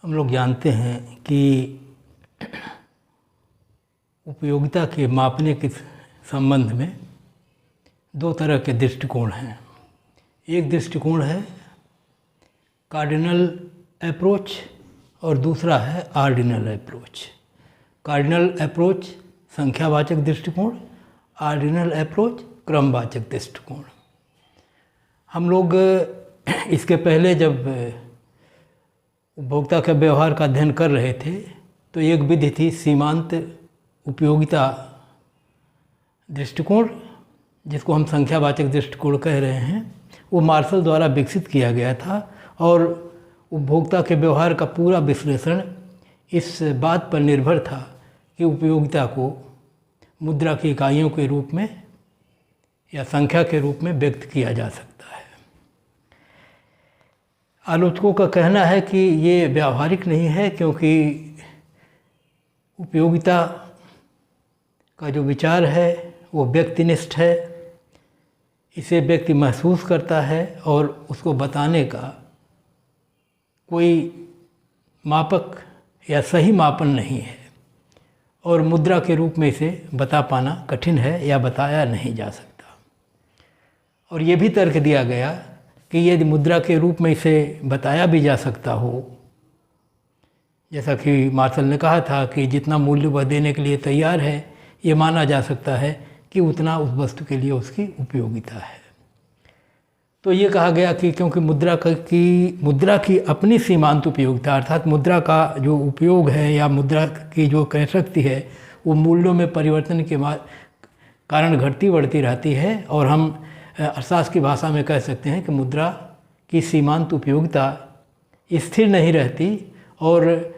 हम लोग जानते हैं कि उपयोगिता के मापने के संबंध में दो तरह के दृष्टिकोण हैं। एक दृष्टिकोण है कार्डिनल अप्रोच और दूसरा है ऑर्डिनल अप्रोच। कार्डिनल अप्रोच संख्यावाचक दृष्टिकोण, ऑर्डिनल अप्रोच क्रमवाचक दृष्टिकोण। हम लोग इसके पहले जब उपभोक्ता के व्यवहार का अध्ययन कर रहे थे तो एक विधि थी सीमांत उपयोगिता दृष्टिकोण, जिसको हम संख्यावाचक दृष्टिकोण कह रहे हैं। वो मार्शल द्वारा विकसित किया गया था और उपभोक्ता के व्यवहार का पूरा विश्लेषण इस बात पर निर्भर था कि उपयोगिता को मुद्रा की इकाइयों के रूप में या संख्या के रूप में व्यक्त किया जा सकता है। आलोचकों का कहना है कि ये व्यावहारिक नहीं है, क्योंकि उपयोगिता का जो विचार है वो व्यक्तिनिष्ठ है। इसे व्यक्ति महसूस करता है और उसको बताने का कोई मापक या सही मापन नहीं है, और मुद्रा के रूप में इसे बता पाना कठिन है या बताया नहीं जा सकता। और ये भी तर्क दिया गया कि यदि मुद्रा के रूप में इसे बताया भी जा सकता हो, जैसा कि मार्शल ने कहा था कि जितना मूल्य वह देने के लिए तैयार है, ये माना जा सकता है कि उतना उस वस्तु के लिए उसकी उपयोगिता है। तो ये कहा गया कि क्योंकि मुद्रा की अपनी सीमांत उपयोगिता, अर्थात मुद्रा का जो उपयोग है या मुद्रा की जो क्रय शक्ति है वो मूल्यों में परिवर्तन के कारण घटती बढ़ती रहती है, और हम अर्थशास्त्र की भाषा में कह सकते हैं कि मुद्रा की सीमांत उपयोगिता स्थिर नहीं रहती, और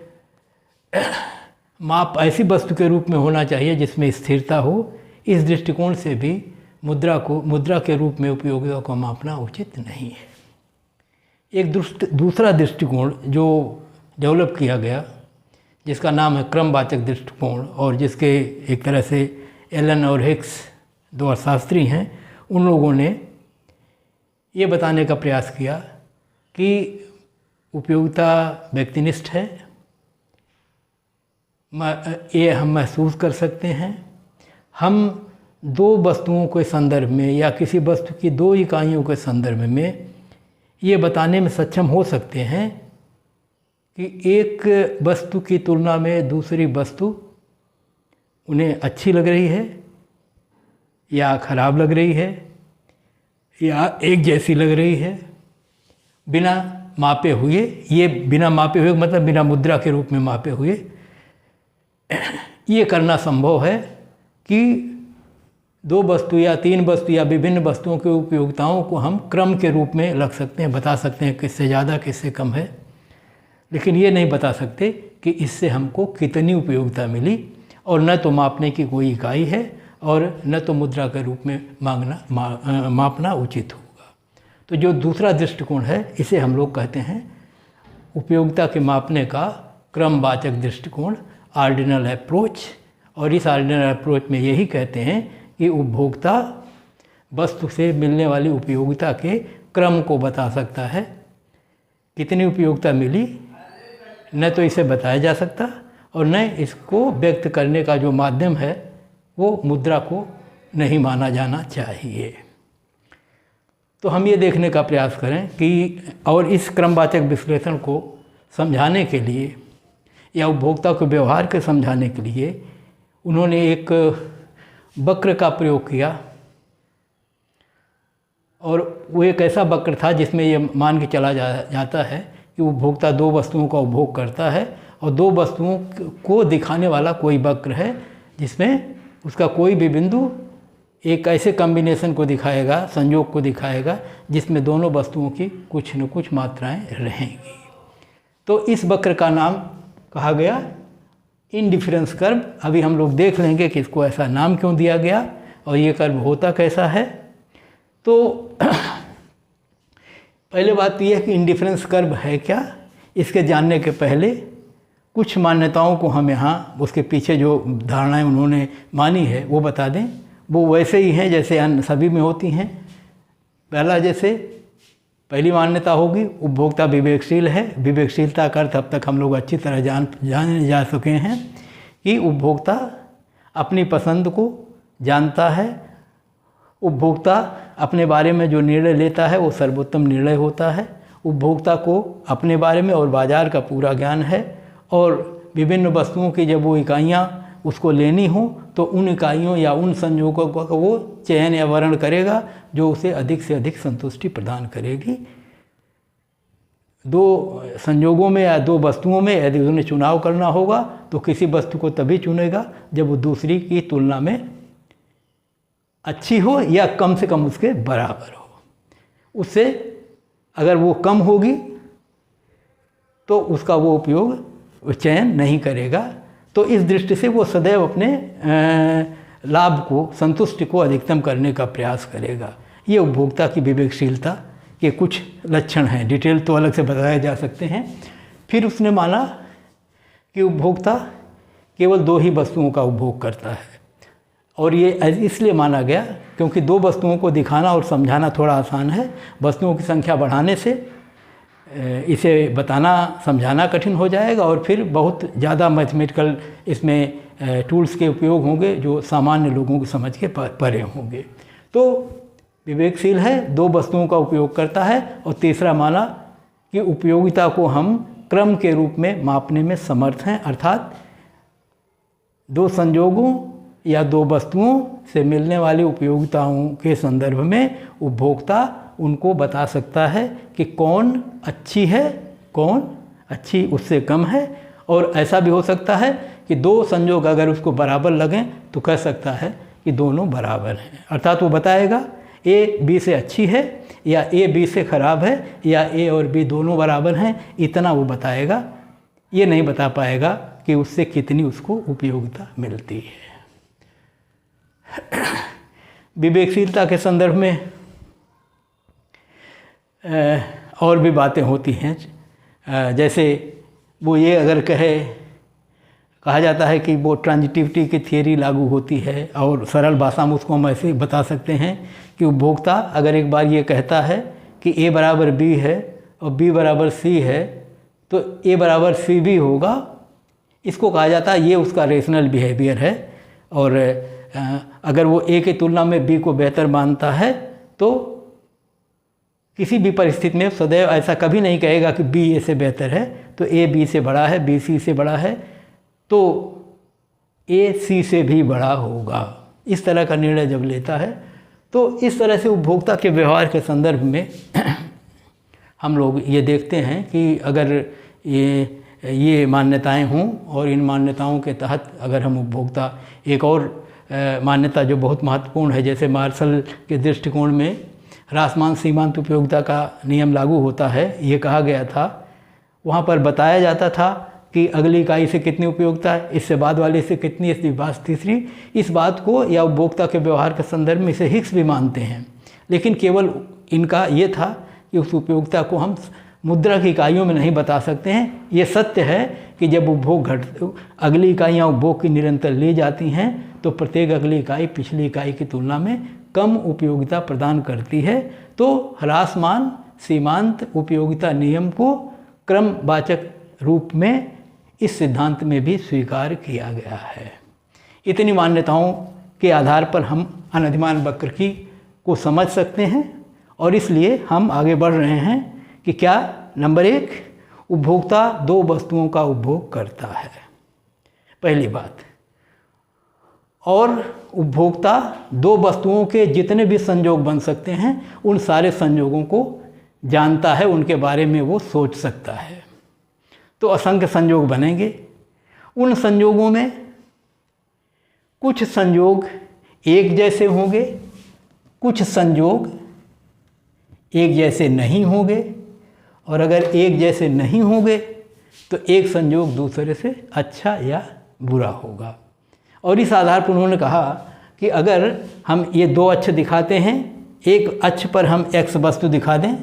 माप ऐसी वस्तु के रूप में होना चाहिए जिसमें स्थिरता हो। इस दृष्टिकोण से भी मुद्रा के रूप में उपयोगिता को मापना उचित नहीं है। एक दूसरा दृष्टिकोण जो डेवलप किया गया, जिसका नाम है क्रमवाचक दृष्टिकोण, और जिसके एक तरह से एलन और हिक्स दो अर्थशास्त्री हैं, उन लोगों ने ये बताने का प्रयास किया कि उपयोगिता व्यक्तिनिष्ठ है, ये हम महसूस कर सकते हैं। हम दो वस्तुओं के संदर्भ में या किसी वस्तु की दो इकाइयों के संदर्भ में ये बताने में सक्षम हो सकते हैं कि एक वस्तु की तुलना में दूसरी वस्तु उन्हें अच्छी लग रही है या खराब लग रही है या एक जैसी लग रही है, बिना मापे हुए। ये बिना मापे हुए मतलब बिना मुद्रा के रूप में मापे हुए ये करना संभव है कि दो वस्तु या तीन वस्तु या विभिन्न वस्तुओं के उपयोगिताओं को हम क्रम के रूप में रख सकते हैं, बता सकते हैं किससे ज़्यादा किससे कम है, लेकिन ये नहीं बता सकते कि इससे हमको कितनी उपयोगिता मिली, और न तो मापने की कोई इकाई है और न तो मुद्रा के रूप में मापना उचित होगा। तो जो दूसरा दृष्टिकोण है इसे हम लोग कहते हैं उपयोगिता के मापने का क्रमवाचक दृष्टिकोण, ऑर्डिनल अप्रोच। और इस ऑर्डिनल अप्रोच में यही कहते हैं कि उपभोक्ता वस्तु से मिलने वाली उपयोगिता के क्रम को बता सकता है। कितनी उपयोगिता मिली न तो इसे बताया जा सकता, और न इसको व्यक्त करने का जो माध्यम है वो मुद्रा को नहीं माना जाना चाहिए। तो हम ये देखने का प्रयास करें कि, और इस क्रमवाचक विश्लेषण को समझाने के लिए या उपभोक्ता के व्यवहार के समझाने के लिए उन्होंने एक वक्र का प्रयोग किया, और वो एक ऐसा वक्र था जिसमें ये मान के चला जाता है कि उपभोक्ता दो वस्तुओं का उपभोग करता है, और दो वस्तुओं को दिखाने वाला कोई वक्र है जिसमें उसका कोई भी बिंदु एक ऐसे कॉम्बिनेशन को दिखाएगा, संयोग को दिखाएगा, जिसमें दोनों वस्तुओं की कुछ न कुछ मात्राएं रहेंगी। तो इस वक्र का नाम कहा गया इंडिफरेंस कर्व। अभी हम लोग देख लेंगे कि इसको ऐसा नाम क्यों दिया गया और ये कर्व होता कैसा है। तो पहले बात तो यह है कि इंडिफरेंस कर्व है क्या, इसके जानने के पहले कुछ मान्यताओं को हम यहाँ उसके पीछे जो धारणाएं उन्होंने मानी है वो बता दें। वो वैसे ही हैं जैसे अन्य सभी में होती हैं। पहली मान्यता होगी उपभोक्ता विवेकशील है। विवेकशीलता का अर्थ अब तक हम लोग अच्छी तरह जान जा चुके हैं कि उपभोक्ता अपनी पसंद को जानता है। उपभोक्ता अपने बारे में जो निर्णय लेता है वो सर्वोत्तम निर्णय होता है। उपभोक्ता को अपने बारे में और बाज़ार का पूरा ज्ञान है और विभिन्न वस्तुओं की जब वो इकाइयाँ उसको लेनी हो तो उन इकाइयों या उन संयोगों का वो चयन या वर्ण करेगा जो उसे अधिक से अधिक संतुष्टि प्रदान करेगी। दो संयोगों में या दो वस्तुओं में यदि उन्हें चुनाव करना होगा तो किसी वस्तु को तभी चुनेगा जब वो दूसरी की तुलना में अच्छी हो या कम से कम उसके बराबर हो। उससे अगर वो कम होगी तो उसका वो उपयोग चयन नहीं करेगा। तो इस दृष्टि से वो सदैव अपने लाभ को, संतुष्टि को अधिकतम करने का प्रयास करेगा। ये उपभोक्ता की विवेकशीलता के कुछ लक्षण हैं। डिटेल तो अलग से बताए जा सकते हैं। फिर उसने माना कि उपभोक्ता केवल दो ही वस्तुओं का उपभोग करता है और ये इसलिए माना गया क्योंकि दो वस्तुओं को दिखाना और समझाना थोड़ा आसान है। वस्तुओं की संख्या बढ़ाने से इसे बताना समझाना कठिन हो जाएगा और फिर बहुत ज़्यादा मैथमेटिकल इसमें टूल्स के उपयोग होंगे जो सामान्य लोगों की समझ के परे होंगे। तो विवेकशील है, दो वस्तुओं का उपयोग करता है। और तीसरा माना कि उपयोगिता को हम क्रम के रूप में मापने में समर्थ हैं, अर्थात दो संयोगों या दो वस्तुओं से मिलने वाली उपयोगिताओं के संदर्भ में उपभोक्ता उनको बता सकता है कि कौन अच्छी है, कौन अच्छी उससे कम है। और ऐसा भी हो सकता है कि दो संयोग अगर उसको बराबर लगें तो कह सकता है कि दोनों बराबर हैं। अर्थात वो बताएगा ए बी से अच्छी है या ए बी से ख़राब है या ए और बी दोनों बराबर हैं, इतना वो बताएगा। ये नहीं बता पाएगा कि उससे कितनी उसको उपयोगिता मिलती है। विवेकशीलता के संदर्भ में और भी बातें होती हैं। जैसे वो ये अगर कहा जाता है कि वो ट्रांजिटिविटी की थियरी लागू होती है और सरल भाषा में उसको हम ऐसे ही बता सकते हैं कि उपभोक्ता अगर एक बार ये कहता है कि ए बराबर बी है और बी बराबर सी है तो ए बराबर सी भी होगा। इसको कहा जाता है ये उसका रेशनल बिहेवियर है। और अगर वो ए की तुलना में बी को बेहतर मानता है तो किसी भी परिस्थिति में सदैव ऐसा कभी नहीं कहेगा कि बी ए से बेहतर है। तो ए बी से बड़ा है, बी सी से बड़ा है तो ए सी से भी बड़ा होगा। इस तरह का निर्णय जब लेता है तो इस तरह से उपभोक्ता के व्यवहार के संदर्भ में हम लोग ये देखते हैं कि अगर ये मान्यताएं हों और इन मान्यताओं के तहत अगर हम उपभोक्ता एक और मान्यता जो बहुत महत्वपूर्ण है, जैसे मार्शल के दृष्टिकोण में ह्रासमान सीमांत उपयोगिता का नियम लागू होता है। ये कहा गया था, वहाँ पर बताया जाता था कि अगली इकाई से कितनी उपयोगिता है, इससे बाद वाले से कितनी, इसकी बात तीसरी। इस बात को या उपभोक्ता के व्यवहार के संदर्भ में इसे हिग्स भी मानते हैं, लेकिन केवल इनका ये था कि उस उपयोगिता को हम मुद्रा की इकाइयों में नहीं बता सकते हैं। ये सत्य है कि जब उपभोग अगली इकाइयाँ उपभोग की निरंतर ली जाती हैं तो प्रत्येक अगली इकाई पिछली इकाई की तुलना में कम उपयोगिता प्रदान करती है। तो ह्रासमान सीमांत उपयोगिता नियम को क्रमवाचक रूप में इस सिद्धांत में भी स्वीकार किया गया है। इतनी मान्यताओं के आधार पर हम अनधिमान वक्र को समझ सकते हैं और इसलिए हम आगे बढ़ रहे हैं कि क्या नंबर 1 उपभोक्ता दो वस्तुओं का उपभोग करता है, पहली बात। और उपभोक्ता दो वस्तुओं के जितने भी संयोग बन सकते हैं उन सारे संयोगों को जानता है, उनके बारे में वो सोच सकता है। तो असंख्य संयोग बनेंगे। उन संयोगों में कुछ संयोग एक जैसे होंगे, कुछ संयोग एक जैसे नहीं होंगे और अगर एक जैसे नहीं होंगे तो एक संयोग दूसरे से अच्छा या बुरा होगा। और इस आधार पर उन्होंने कहा कि अगर हम ये दो अक्ष दिखाते हैं, एक अक्ष पर हम x वस्तु दिखा दें,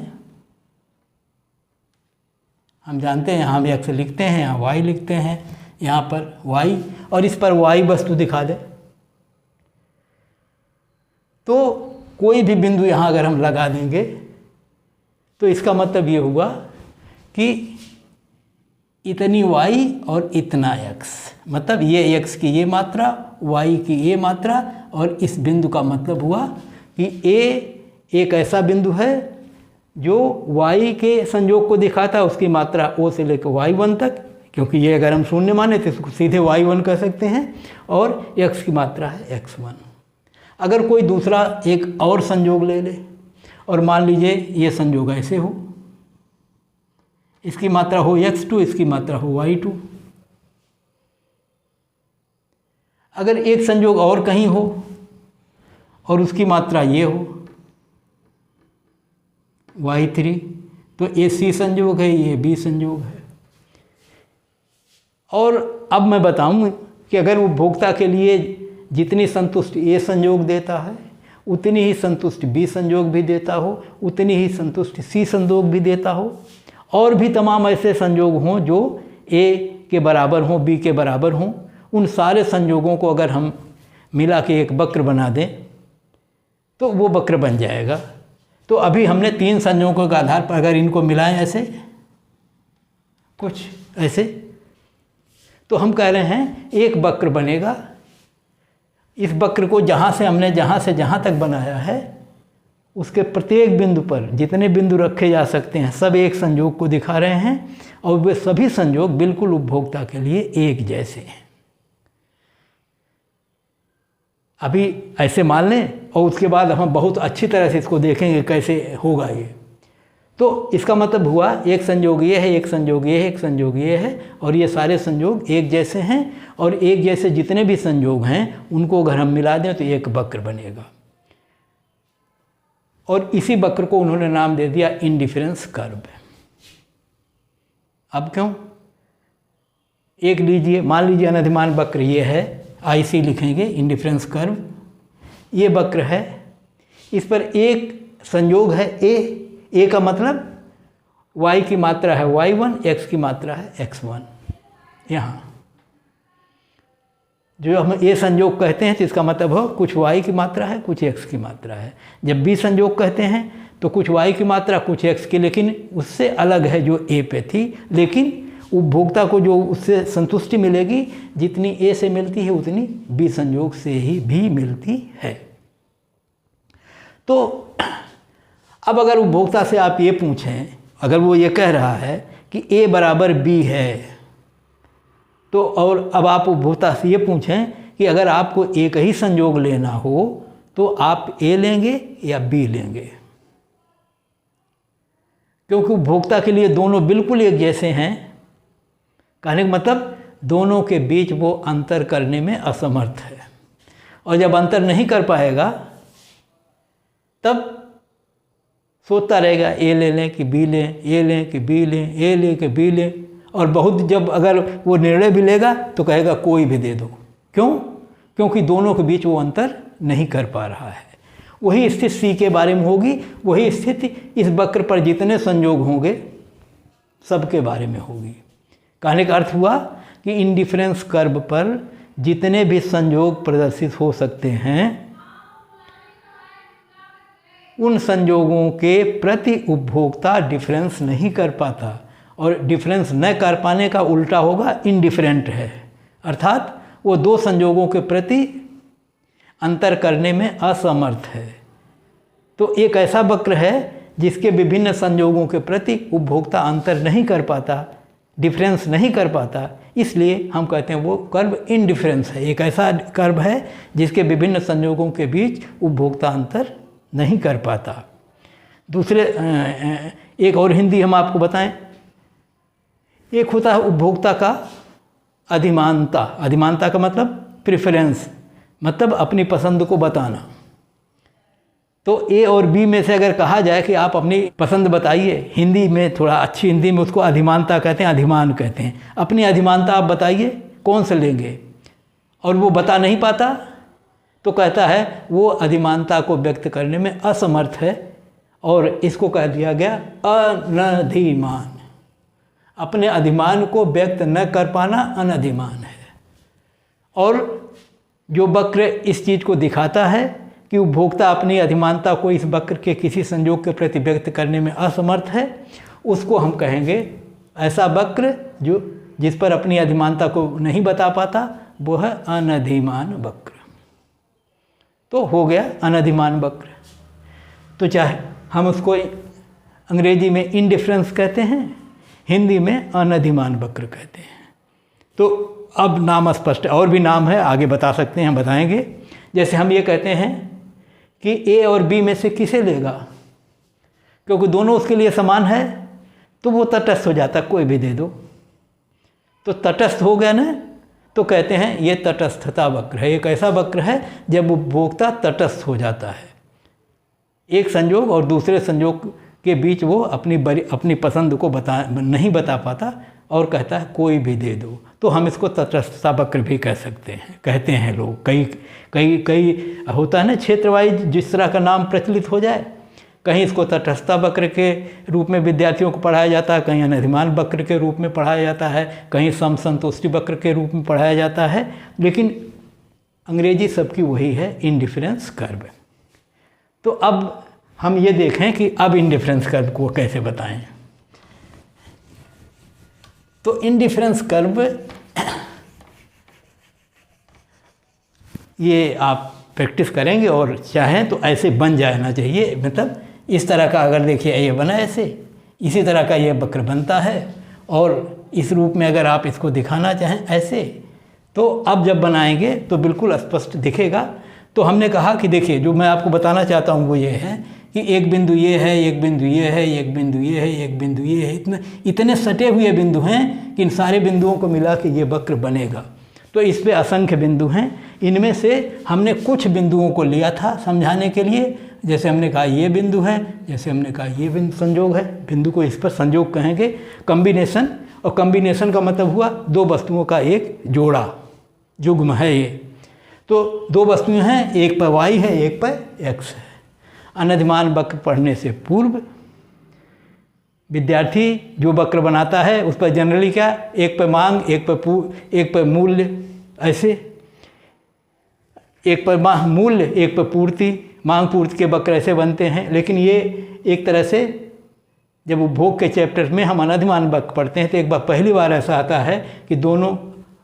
हम जानते हैं यहाँ हम x लिखते हैं, यहाँ y लिखते हैं, यहाँ पर y, और इस पर y वस्तु दिखा दें तो कोई भी बिंदु यहाँ अगर हम लगा देंगे तो इसका मतलब ये हुआ कि इतनी y और इतना x, मतलब ये x की ये मात्रा, y की ये मात्रा, और इस बिंदु का मतलब हुआ कि A एक ऐसा बिंदु है जो y के संयोग को दिखाता है, उसकी मात्रा O से लेकर y1 तक, क्योंकि ये अगर हम शून्य माने तो इसको सीधे y1 कह सकते हैं, और x की मात्रा है x1। अगर कोई दूसरा एक और संयोग ले ले और मान लीजिए ये संयोग ऐसे हो, इसकी मात्रा हो x2, इसकी मात्रा हो y2। अगर एक संयोग और कहीं हो और उसकी मात्रा ये हो y3, तो ये C संयोग है, ये B संयोग है। और अब मैं बताऊं कि अगर उपभोक्ता के लिए जितनी संतुष्टि A संयोग देता है, उतनी ही संतुष्टि B संयोग भी देता हो, उतनी ही संतुष्टि C संयोग भी देता हो, और भी तमाम ऐसे संयोग हों जो A के बराबर हों, B के बराबर हों, उन सारे संयोगों को अगर हम मिला के एक वक्र बना दें तो वो वक्र बन जाएगा। तो अभी हमने 3 संयोगों के आधार पर अगर इनको मिलाएं ऐसे कुछ ऐसे, तो हम कह रहे हैं एक वक्र बनेगा। इस वक्र को जहाँ से जहाँ तक बनाया है, उसके प्रत्येक बिंदु पर जितने बिंदु रखे जा सकते हैं सब एक संयोग को दिखा रहे हैं, और वे सभी संयोग बिल्कुल उपभोक्ता के लिए एक जैसे हैं। अभी ऐसे मान लें और उसके बाद हम बहुत अच्छी तरह से इसको देखेंगे कैसे होगा ये। तो इसका मतलब हुआ एक संयोग ये है, एक संयोग ये है, एक संयोग ये है, और ये सारे संयोग एक जैसे हैं, और एक जैसे जितने भी संयोग हैं उनको अगर हम मिला दें तो एक वक्र बनेगा। और इसी वक्र को उन्होंने नाम दे दिया इंडिफरेंस कर्व। अब क्यों? एक लीजिए, मान लीजिए अनधिमान वक्र ये है, IC लिखेंगे, इंडिफरेंस कर्व। ये वक्र है, इस पर एक संयोग है A का मतलब y की मात्रा है y1, x की मात्रा है x1। यहाँ जो हम A संयोग कहते हैं तो इसका मतलब हो कुछ y की मात्रा है, कुछ x की मात्रा है। जब B संयोग कहते हैं तो कुछ y की मात्रा, कुछ x की, लेकिन उससे अलग है जो A पे थी, लेकिन उपभोक्ता को जो उससे संतुष्टि मिलेगी जितनी A से मिलती है उतनी B संयोग से ही भी मिलती है। तो अब अगर उपभोक्ता से आप ये पूछें, अगर वो ये कह रहा है कि A बराबर B है, तो और अब आप उपभोक्ता से ये पूछें कि अगर आपको एक ही संयोग लेना हो तो आप A लेंगे या B लेंगे, क्योंकि उपभोक्ता के लिए दोनों बिल्कुल एक जैसे हैं। कहने का मतलब दोनों के बीच वो अंतर करने में असमर्थ है, और जब अंतर नहीं कर पाएगा तब सोचता रहेगा A ले लें कि B लें, A लें कि B लें, A लें कि B लें, और बहुत जब अगर वो निर्णय भी लेगा तो कहेगा कोई भी दे दो। क्यों? क्योंकि दोनों के बीच वो अंतर नहीं कर पा रहा है। वही स्थिति C के बारे में होगी, वही स्थिति इस वक्र पर जितने संयोग होंगे सबके बारे में होगी। कहने का अर्थ हुआ कि इंडिफरेंस कर्व पर जितने भी संयोग प्रदर्शित हो सकते हैं उन संयोगों के प्रति उपभोक्ता डिफरेंस नहीं कर पाता, और डिफरेंस न कर पाने का उल्टा होगा इनडिफरेंट है, अर्थात वो दो संयोगों के प्रति अंतर करने में असमर्थ है। तो एक ऐसा वक्र है जिसके विभिन्न संयोगों के प्रति उपभोक्ता अंतर नहीं कर पाता, डिफरेंस नहीं कर पाता, इसलिए हम कहते हैं वो कर्व इनडिफरेंस है। एक ऐसा कर्व है जिसके विभिन्न संयोगों के बीच उपभोक्ता अंतर नहीं कर पाता। दूसरे एक और हिंदी हम आपको बताएं, एक होता है उपभोक्ता का अधिमानता। अधिमानता का मतलब प्रेफरेंस, मतलब अपनी पसंद को बताना। तो A और B में से अगर कहा जाए कि आप अपनी पसंद बताइए, हिंदी में थोड़ा अच्छी हिंदी में उसको अधिमानता कहते हैं, अधिमान कहते हैं। अपनी अधिमानता आप बताइए कौन से लेंगे, और वो बता नहीं पाता तो कहता है वो अधिमानता को व्यक्त करने में असमर्थ है, और इसको कह दिया गया अनधिमान। अपने अधिमान को व्यक्त न कर पाना अनधिमान है। और जो वक्र इस चीज़ को दिखाता है कि उपभोक्ता अपनी अधिमानता को इस वक्र के किसी संयोग के प्रति व्यक्त करने में असमर्थ है, उसको हम कहेंगे ऐसा वक्र जो जिस पर अपनी अधिमानता को नहीं बता पाता, वो है अनधिमान वक्र। तो हो गया अनधिमान वक्र। तो चाहे हम उसको अंग्रेजी में इंडिफरेंस कहते हैं, हिंदी में अनधिमान वक्र कहते हैं। तो अब नाम स्पष्ट, और भी नाम है, आगे बता सकते हैं, हम बताएंगे। जैसे हम ये कहते हैं कि ए और बी में से किसे लेगा, क्योंकि दोनों उसके लिए समान है, तो वो तटस्थ हो जाता, कोई भी दे दो। तो तटस्थ हो गया ना, तो कहते हैं ये तटस्थता वक्र है। एक ऐसा वक्र है जब उपभोक्ता तटस्थ हो जाता है, एक संयोग और दूसरे संयोग के बीच वो अपनी पसंद को नहीं बता पाता और कहता है कोई भी दे दो। तो हम इसको तटस्थता वक्र भी कह सकते हैं, कहते हैं लोग। कई होता है ना क्षेत्र वाइज, जिस तरह का नाम प्रचलित हो जाए, कहीं इसको तटस्थता वक्र के रूप में विद्यार्थियों को पढ़ाया जाता है, कहीं अनधिमान वक्र के रूप में पढ़ाया जाता है, कहीं समसंतुष्टि वक्र के रूप में पढ़ाया जाता है, लेकिन अंग्रेजी सबकी वही है, इंडिफरेंस कर्व। तो अब हम ये देखें कि अब इंडिफरेंस कर्व को कैसे बताएं। तो इंडिफरेंस कर्व ये आप प्रैक्टिस करेंगे और चाहें तो ऐसे बन जाना चाहिए, मतलब इस तरह का अगर देखिए ये बना ऐसे, इसी तरह का ये वक्र बनता है, और इस रूप में अगर आप इसको दिखाना चाहें ऐसे, तो अब जब बनाएंगे तो बिल्कुल स्पष्ट दिखेगा। तो हमने कहा कि देखिए जो मैं आपको बताना चाहता हूँ वो ये है कि एक बिंदु ये है, एक बिंदु ये है, एक बिंदु ये है, एक बिंदु ये है, इतने सटे हुए बिंदु हैं कि इन सारे बिंदुओं को मिला के ये वक्र बनेगा। तो इस पे असंख्य बिंदु हैं, इनमें से हमने कुछ बिंदुओं को लिया था समझाने के लिए। जैसे हमने कहा ये बिंदु है, जैसे हमने कहा ये बिंदु संयोग है, बिंदु को इस पर संयोग कहेंगे, कॉम्बिनेशन। और कॉम्बिनेशन का मतलब हुआ दो वस्तुओं का एक जोड़ा, युग्म है ये। तो दो वस्तुएं हैं, एक पर y है, एक पर x है। अनधिमान वक्र पढ़ने से पूर्व विद्यार्थी जो वक्र बनाता है उस पर जनरली क्या, एक पर मांग, एक पर मूल्य, ऐसे एक पर मूल्य, एक पर पूर्ति, मांग पूर्ति के वक्र ऐसे बनते हैं। लेकिन ये एक तरह से जब उपभोग के चैप्टर में हम अनधिमान वक्र पढ़ते हैं तो एक बार पहली बार ऐसा आता है कि दोनों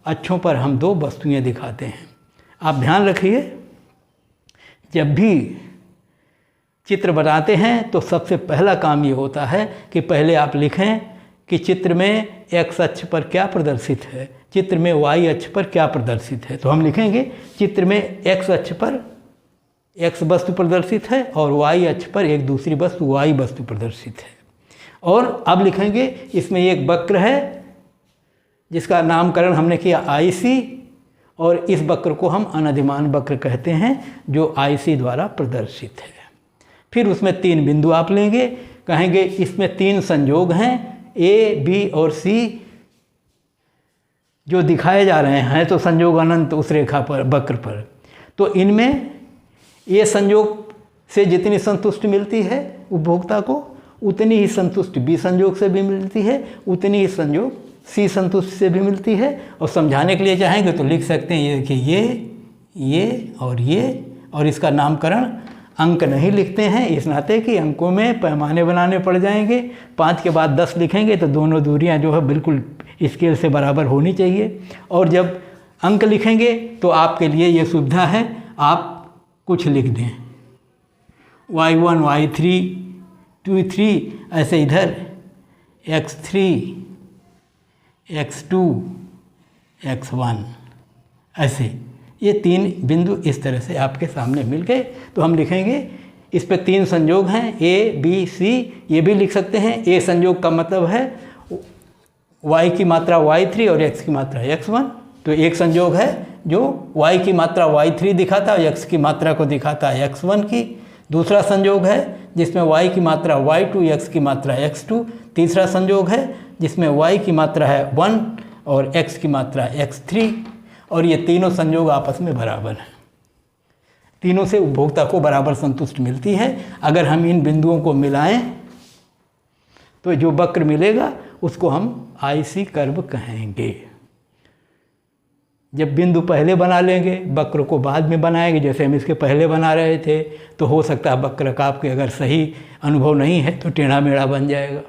अक्षों पर हम दो वस्तुएं दिखाते हैं। आप ध्यान रखिए, जब भी चित्र बनाते हैं तो सबसे पहला काम ये होता है कि पहले आप लिखें कि चित्र में x अक्ष पर क्या प्रदर्शित है, चित्र में y अक्ष पर क्या प्रदर्शित है। तो हम लिखेंगे चित्र में x अक्ष पर x वस्तु प्रदर्शित है और y अक्ष पर एक दूसरी वस्तु y वस्तु प्रदर्शित है। और अब लिखेंगे इसमें एक वक्र है जिसका नामकरण हमने किया IC, और इस वक्र को हम अनधिमान वक्र कहते हैं जो IC द्वारा प्रदर्शित है। फिर उसमें तीन बिंदु आप लेंगे, कहेंगे इसमें तीन संयोग हैं A, B और C जो दिखाए जा रहे हैं, तो संयोग अनंत उस रेखा पर, वक्र पर। तो इनमें ये संयोग से जितनी संतुष्टि मिलती है उपभोक्ता को, उतनी ही संतुष्टि B संयोग से भी मिलती है, उतनी ही संयोग C संतुष्टि से भी मिलती है। और समझाने के लिए चाहेंगे तो लिख सकते हैं ये कि ये और इसका नामकरण अंक नहीं लिखते हैं इस नाते कि अंकों में पैमाने बनाने पड़ जाएंगे। 5 के बाद 10 लिखेंगे तो दोनों दूरियां जो है बिल्कुल स्केल से बराबर होनी चाहिए। और जब अंक लिखेंगे तो आपके लिए ये सुविधा है, आप कुछ लिख दें, y1, y3, 2, 3, ऐसे इधर x3, x2, x1, ऐसे ये तीन बिंदु इस तरह से आपके सामने मिल गए। तो हम लिखेंगे इस पे तीन संयोग हैं A, B, C, ये भी लिख सकते हैं। A संयोग का मतलब है y की मात्रा y3 और x की मात्रा x1। तो एक संयोग है जो y की मात्रा y3 दिखाता है और x की मात्रा को दिखाता है x1 की। दूसरा संयोग है जिसमें y की मात्रा y2, x की मात्रा x2। तीसरा संयोग है जिसमें y की मात्रा है 1 और x की मात्रा x3। और ये तीनों संयोग आपस में बराबर हैं, तीनों से उपभोक्ता को बराबर संतुष्टि मिलती है। अगर हम इन बिंदुओं को मिलाएं तो जो वक्र मिलेगा उसको हम IC कर्व कहेंगे। जब बिंदु पहले बना लेंगे, वक्र को बाद में बनाएंगे, जैसे हम इसके पहले बना रहे थे, तो हो सकता है वक्र का आपके अगर सही अनुभव नहीं है तो टेढ़ा मेढ़ा बन जाएगा।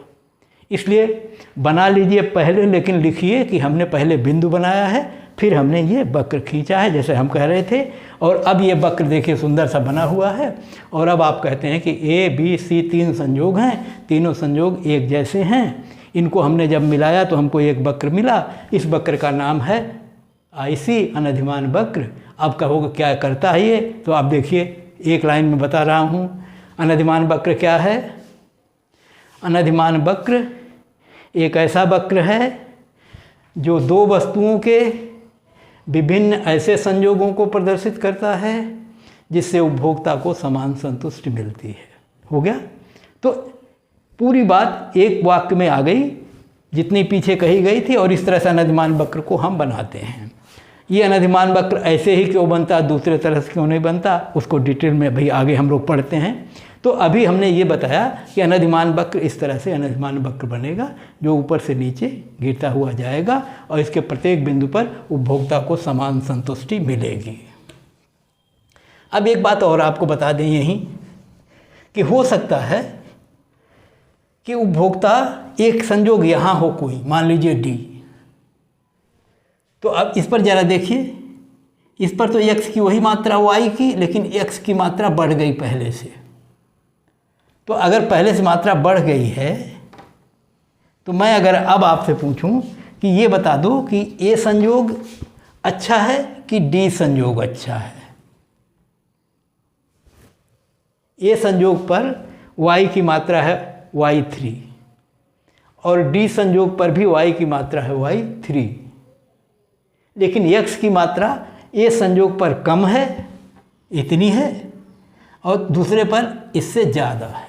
इसलिए बना लीजिए पहले, लेकिन लिखिए कि हमने पहले बिंदु बनाया है, फिर हमने ये वक्र खींचा है जैसे हम कह रहे थे, और अब ये वक्र देखिए सुंदर सा बना हुआ है। और अब आप कहते हैं कि ए बी सी 3 संयोग हैं, तीनों संयोग एक जैसे हैं, इनको हमने जब मिलाया तो हमको एक वक्र मिला। इस वक्र का नाम है आईसी, अनधिमान वक्र। अब कहोगे क्या करता है ये, तो आप देखिए एक लाइन में बता रहा हूँ। अनधिमान वक्र क्या है? अनधिमान वक्र एक ऐसा वक्र है जो दो वस्तुओं के विभिन्न ऐसे संयोगों को प्रदर्शित करता है जिससे उपभोक्ता को समान संतुष्टि मिलती है। हो गया? तो पूरी बात एक वाक्य में आ गई जितनी पीछे कही गई थी, और इस तरह से अनधिमान वक्र को हम बनाते हैं। ये अनधिमान वक्र ऐसे ही क्यों बनता, दूसरे तरह से क्यों नहीं बनता, उसको डिटेल में भाई आगे हम लोग पढ़ते हैं। तो अभी हमने ये बताया कि अनधिमान वक्र इस तरह से अनधिमान वक्र बनेगा जो ऊपर से नीचे गिरता हुआ जाएगा और इसके प्रत्येक बिंदु पर उपभोक्ता को समान संतुष्टि मिलेगी। अब एक बात और आपको बता दें यहीं कि हो सकता है कि उपभोक्ता एक संयोग यहाँ हो कोई, मान लीजिए डी, तो अब इस पर ज़रा देखिए, इस पर तो x की वही मात्रा y की, लेकिन x की मात्रा बढ़ गई पहले से। तो अगर पहले से मात्रा बढ़ गई है तो मैं अगर अब आपसे पूछूं कि ये बता दो कि ए संयोग अच्छा है कि डी संयोग अच्छा है। ए संयोग पर y की मात्रा है y3 और डी संयोग पर भी y की मात्रा है y3, लेकिन x की मात्रा ए संयोग पर कम है, इतनी है, और दूसरे पर इससे ज़्यादा है।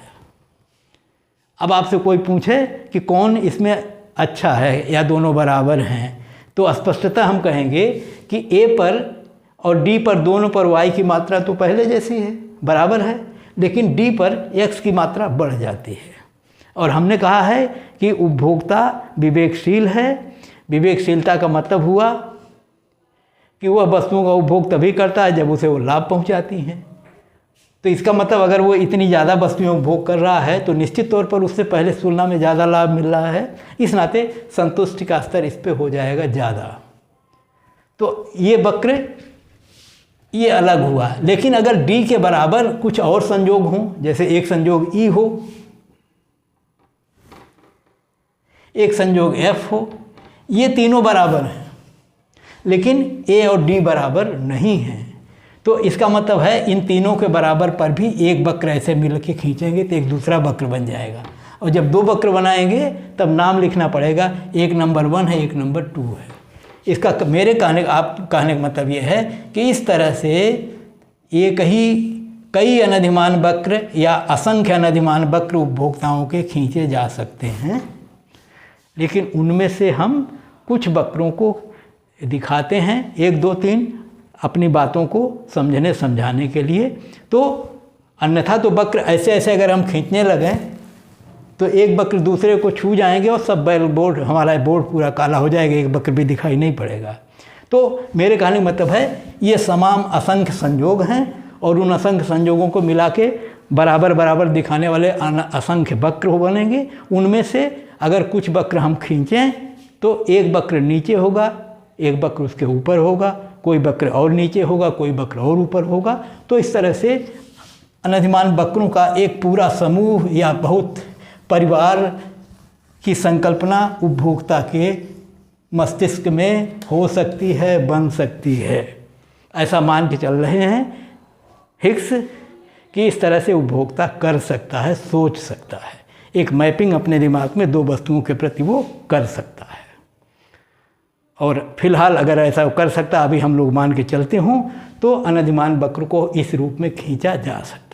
अब आपसे कोई पूछे कि कौन इसमें अच्छा है या दोनों बराबर हैं, तो स्पष्टतः हम कहेंगे कि ए पर और डी पर, दोनों पर y की मात्रा तो पहले जैसी है, बराबर है, लेकिन डी पर x की मात्रा बढ़ जाती है। और हमने कहा है कि उपभोक्ता विवेकशील है। विवेकशीलता का मतलब हुआ कि वह वस्तुओं का उपभोग तभी करता है जब उसे वो लाभ पहुंचाती हैं। तो इसका मतलब अगर वो इतनी ज़्यादा वस्तुएं उपभोग कर रहा है तो निश्चित तौर पर उससे पहले तुलना में ज़्यादा लाभ मिल रहा है, इस नाते संतुष्टि का स्तर इस पे हो जाएगा ज़्यादा। तो ये वक्र ये अलग हुआ। लेकिन अगर डी के बराबर कुछ और संयोग हों, जैसे एक संयोग ई हो, एक संयोग एफ हो, ये तीनों बराबर हैं लेकिन ए और डी बराबर नहीं हैं, तो इसका मतलब है इन तीनों के बराबर पर भी एक वक्र ऐसे मिल के खींचेंगे तो एक दूसरा वक्र बन जाएगा। और जब दो वक्र बनाएंगे तब नाम लिखना पड़ेगा, एक नंबर 1 है, एक नंबर 2 है। इसका मेरे कहने का मतलब ये है कि इस तरह से एक ही कई अनधिमान वक्र या असंख्य अनधिमान वक्र उपभोक्ताओं के खींचे जा सकते हैं, लेकिन उनमें से हम कुछ वक्रों को दिखाते हैं, 1 2 3 अपनी बातों को समझने समझाने के लिए। तो अन्यथा तो वक्र ऐसे ऐसे अगर हम खींचने लगें तो एक वक्र दूसरे को छू जाएंगे और सब बोर्ड, हमारा बोर्ड पूरा काला हो जाएगा, एक वक्र भी दिखाई नहीं पड़ेगा। तो मेरे कहने का मतलब है ये तमाम असंख्य संयोग हैं और उन असंख्य संयोगों को मिला के बराबर बराबर दिखाने वाले असंख्य वक्र बनेंगे। उनमें से अगर कुछ वक्र हम खींचें तो एक वक्र नीचे होगा, एक वक्र उसके ऊपर होगा, कोई वक्र और नीचे होगा, कोई वक्र और ऊपर होगा। तो इस तरह से अनधिमान वक्रों का एक पूरा समूह या बहुत परिवार की संकल्पना उपभोक्ता के मस्तिष्क में हो सकती है, बन सकती है। ऐसा मान के चल रहे हैं हिग्स कि इस तरह से उपभोक्ता कर सकता है, सोच सकता है, एक मैपिंग अपने दिमाग में दो वस्तुओं के प्रति वो कर सकता है। और फिलहाल अगर ऐसा कर सकता, अभी हम लोग मान के चलते हों, तो अनधिमान वक्र को इस रूप में खींचा जा सकता है।